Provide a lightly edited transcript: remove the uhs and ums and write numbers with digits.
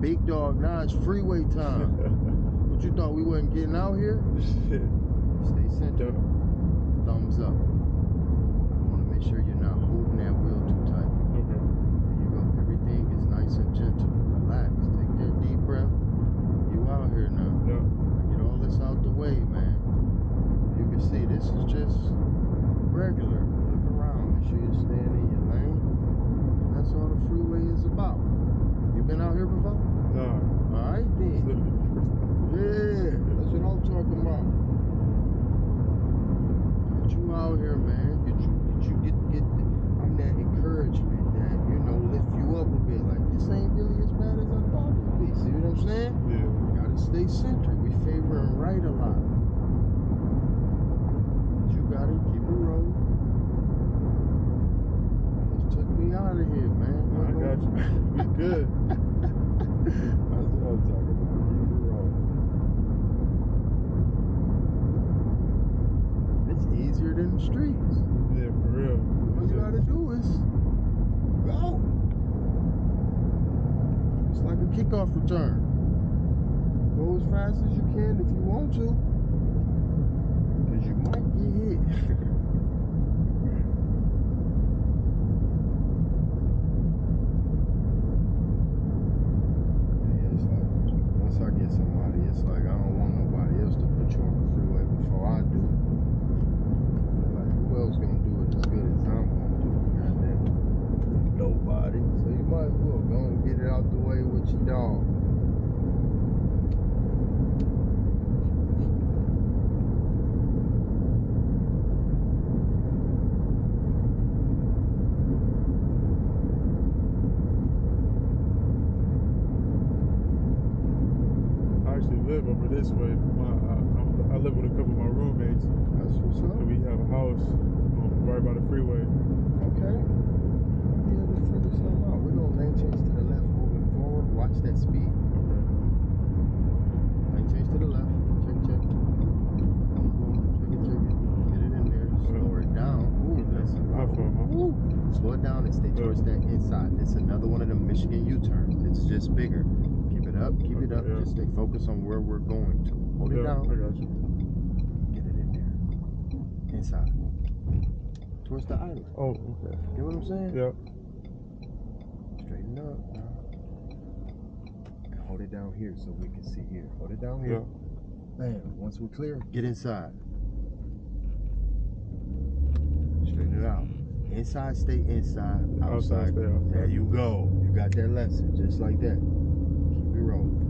big dog. Now it's freeway time. What you thought we wasn't getting out here? Shit. Stay centered. Thumbs up. I want to make sure you're not holding that wheel too tight. Okay. There you go. Everything is nice and gentle. Relax. Take that deep breath. You out here now. Yeah. Get all this out the way, man. You can see this is just regular. Look around. Make sure you're staying in your lane. And that's all the freeway is about. You been out here before? Nah. All right then. Yeah, that's what I'm talking about. Get you out here, man. Get I'm that encouragement that, you know, lift you up a bit. Like, this ain't really as bad as I thought it would be. See what I'm saying? Yeah. Gotta stay centered. We favoring right a lot. But you got it. Keep it rolling. Almost took me out of here, man. I got you. We good. That's what I'm talking about. Keep it rolling. It's easier than the streets. Yeah, for real. All you gotta do is go. It's like a kickoff return. Go as fast as you can if you want to, because you might get hit. Yeah, it's like, once I get somebody, it's like I don't want nobody else to put you on the freeway before I do. Like, who else gonna do it as good as I'm gonna do it? Goddamn it. Nobody. So you might as well go and get it out the way with your dog. I actually live over this way. I live with a couple of my roommates. That's what's up. And we have a house right by the freeway. Okay. We'll be able to figure something out. We're gonna lane change to the left moving forward. Watch that speed. Okay. Lane change to the left. Check, check. Boom, boom. Check it, check it. Get it in there. Slow it down. Ooh, that's a lot. Ooh. Slow it down and stay towards that inside. It's another one of them Michigan U-turns. It's just bigger. Keep it up. Keep it up. Yeah. Just stay focused on where we're going to. Hold it down. I got you. Get it in there. Inside. Towards the island. Oh, okay. Get what I'm saying? Yeah. Straighten up now. And hold it down here so we can see here. Hold it down here. Yeah. Bam. Once we're clear, get inside. Straighten it out. Inside, stay inside. Outside, stay outside. There you go. You got that lesson. Just like that. Keep it rolling.